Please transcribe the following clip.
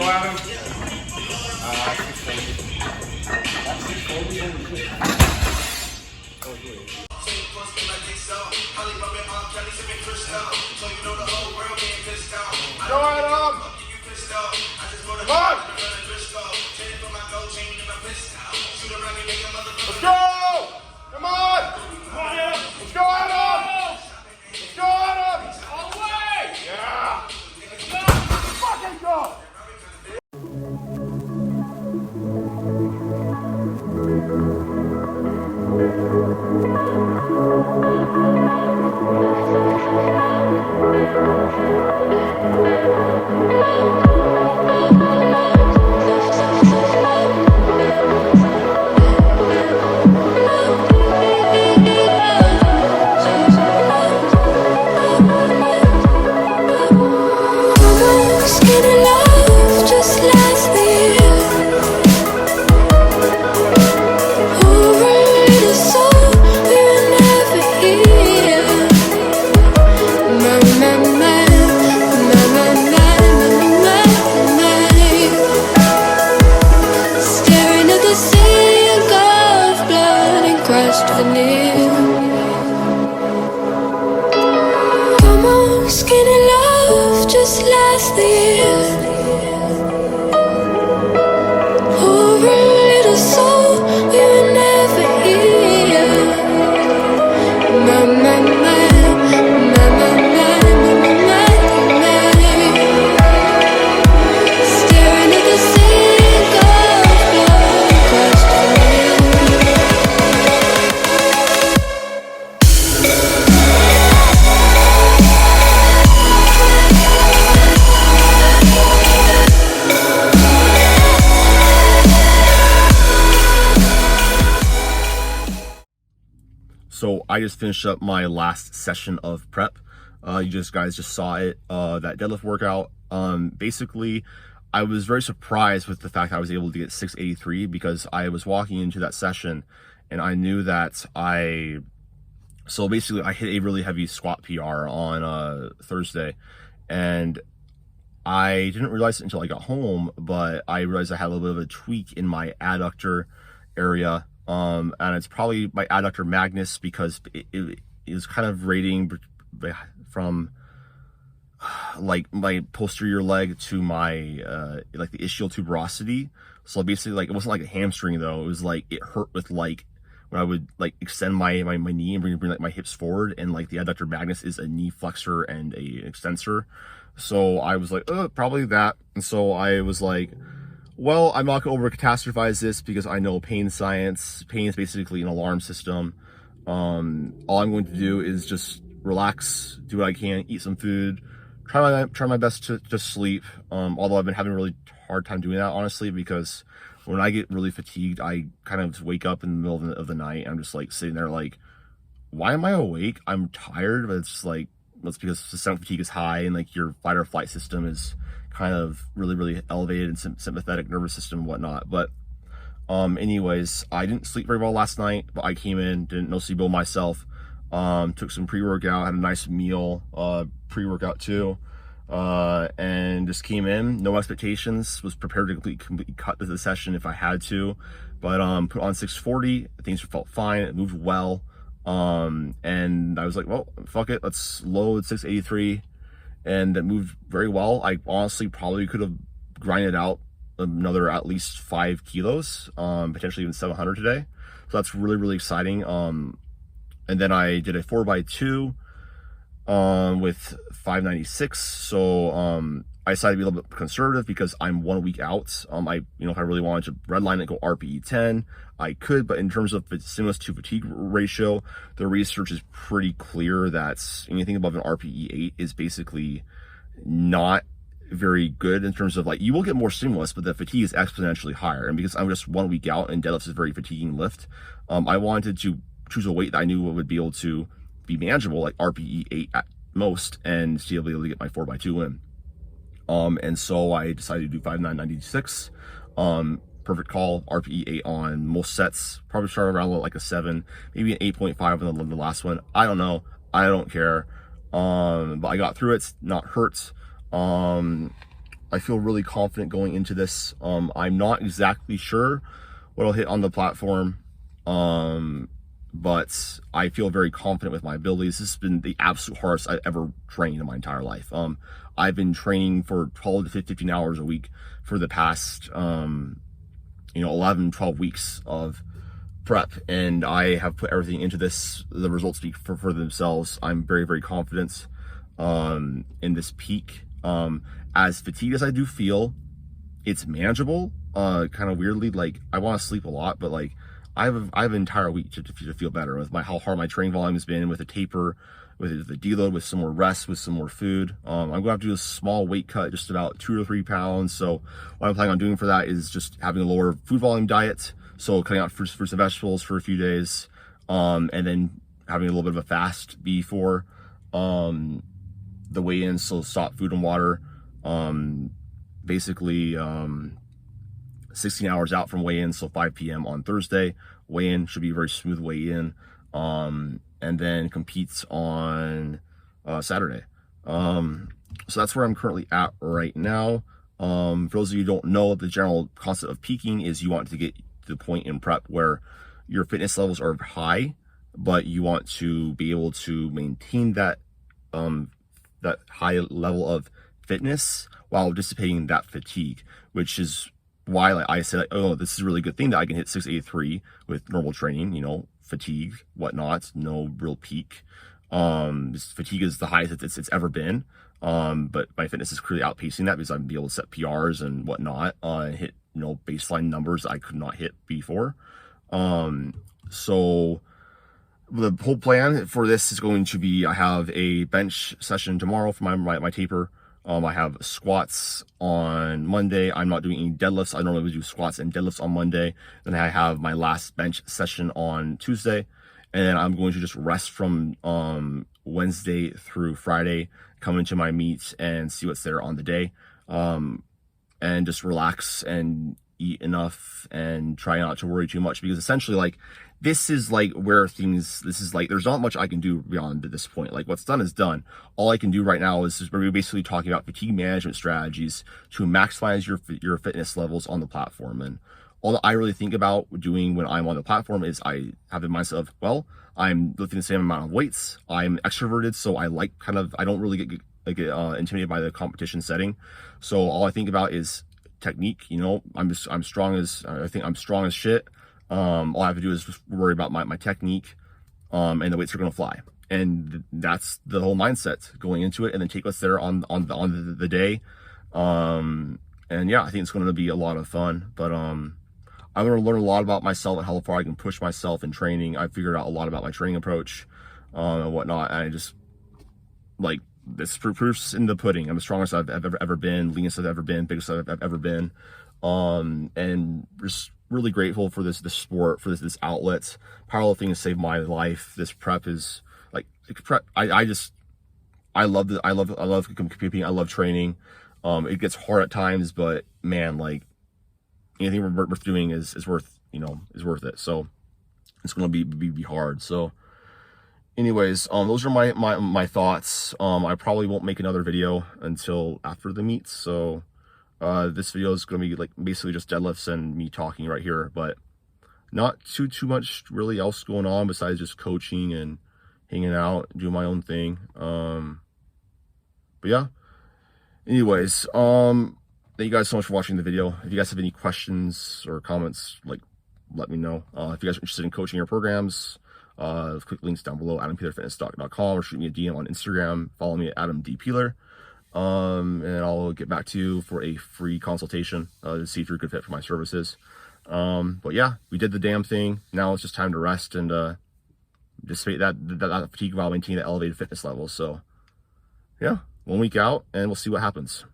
at him. 640. Go at him! Come on! Let's go! Come on! Let's go at him! Let's go at him! All the way! Yeah! Let's go! Fucking go! So I just finished up my last session of prep. You guys just saw it, that deadlift workout. Basically, I was very surprised with the fact I was able to get 683 because I was walking into that session and I knew that so basically I hit a really heavy squat PR on Thursday, and I didn't realize it until I got home, but I realized I had a little bit of a tweak in my adductor area. And it's probably my adductor magnus because it is kind of rating from like my posterior leg to my like the ischial tuberosity. So basically, like, it wasn't like a hamstring though. It was like it hurt with like when I would like extend my knee and bring like my hips forward, and like the adductor magnus is a knee flexor and a extensor. So I was like, probably that. And so I was like, well, I'm not going to over-catastrophize this because I know pain science. Pain is basically an alarm system. All I'm going to do is just relax, do what I can, eat some food, try my best to sleep. Although I've been having a really hard time doing that, honestly, because when I get really fatigued, I kind of wake up in the middle of the night. I'm just like sitting there like, why am I awake? I'm tired, but it's just like, that's because systemic fatigue is high and like your fight or flight system is kind of really elevated and sympathetic nervous system and whatnot. But anyways, I didn't sleep very well last night, but I came in, didn't nocebo myself, took some pre-workout, had a nice meal, pre-workout too, and just came in, no expectations, was prepared to completely cut the session if I had to, but put on 640, things felt fine, it moved well, and I was like, well, fuck it, let's load 683. And it moved very well. I honestly probably could have grinded out another at least 5 kilos, potentially even 700 today. So that's really exciting. And then I did a 4x2 with 596. So I decided to be a little bit conservative because I'm 1 week out. If I really wanted to redline it, go RPE 10, I could, but in terms of stimulus to fatigue ratio, the research is pretty clear that anything above an RPE 8 is basically not very good in terms of, like, you will get more stimulus, but the fatigue is exponentially higher. And because I'm just 1 week out and deadlifts is a very fatiguing lift, I wanted to choose a weight that I knew would be able to be manageable, like RPE 8 at most, and still be able to get my 4x2 in. And so I decided to do 5,996. Perfect call, RPE 8 on most sets, probably start around like a 7, maybe an 8.5 on the last one. I don't know, I don't care. But I got through it, not hurt. I I feel really confident going into this. I'm not exactly sure what I'll hit on the platform, but I feel very confident with my abilities. This has been the absolute hardest I've ever trained in my entire life. I've been training for 12 to 15 hours a week for the past, 11, 12 weeks of prep, and I have put everything into this. The results speak for themselves. I'm very, very confident in this peak. As fatigued as I do feel, it's manageable. Kind of weirdly, like, I want to sleep a lot, but like I have an entire week to feel better with how hard my training volume has been, with a taper, with the deload, with some more rest, with some more food. I'm going to have to do a small weight cut, just about 2 to 3 pounds. So what I'm planning on doing for that is just having a lower food volume diet. So cutting out fruits and vegetables for a few days, and then having a little bit of a fast before the weigh-in. So stop food and water. Basically 16 hours out from weigh-in, so 5 p.m. on Thursday. Weigh-in should be a very smooth weigh-in, and then competes on Saturday. So that's where I'm currently at right now. For those of you who don't know, the general concept of peaking is you want to get to the point in prep where your fitness levels are high, but you want to be able to maintain that that high level of fitness while dissipating that fatigue, which is why, like, I said, oh, this is a really good thing that I can hit 683 with normal training, fatigue, whatnot, no real peak. This fatigue is the highest it's ever been. But my fitness is clearly outpacing that because I'm able to set PRs and whatnot, and hit, baseline numbers I could not hit before. So the whole plan for this is going to be, I have a bench session tomorrow for my taper. I have squats on Monday. I'm not doing any deadlifts. I normally would do squats and deadlifts on Monday. Then I have my last bench session on Tuesday. And then I'm going to just rest from Wednesday through Friday, come into my meets and see what's there on the day. And just relax and eat enough and try not to worry too much, because essentially, like, this is like where things, this is like, there's not much I can do beyond this point. Like, what's done is done. All I can do right now is we're basically talking about fatigue management strategies to maximize your fitness levels on the platform. And all that I really think about doing when I'm on the platform is I have the mindset of, well, I'm lifting the same amount of weights. I'm extroverted, so I like I don't really get intimidated by the competition setting. So all I think about is technique. I'm strong as, I think I'm strong as shit. All I have to do is just worry about my technique, and the weights are going to fly. And that's the whole mindset going into it, and then take what's there on the day. And yeah, I think it's going to be a lot of fun, but I'm going to learn a lot about myself and how far I can push myself in training. I figured out a lot about my training approach, and whatnot. And I just, like, this proof's in the pudding. I'm the strongest I've ever been, leanest I've ever been, biggest I've ever been. And just really grateful for this sport, for this outlet. Powerlifting has saved my life. This prep is like prep. I love competing. I love training. It gets hard at times, but man, like, anything we're worth doing is worth it. So it's gonna be hard. So anyways, those are my thoughts. I probably won't make another video until after the meets. So this video is going to be like basically just deadlifts and me talking right here, but not too much really else going on besides just coaching and hanging out, doing my own thing. But yeah, anyways, thank you guys so much for watching the video. If you guys have any questions or comments, like, let me know. If you guys are interested in coaching your programs, click links down below, AdamPeelerFitness.com, or shoot me a DM on Instagram. Follow me at AdamDPeeler. And I'll get back to you for a free consultation to see if you're a good fit for my services. But yeah, we did the damn thing. Now it's just time to rest and dissipate that fatigue while maintaining the elevated fitness levels. So yeah, 1 week out, and we'll see what happens.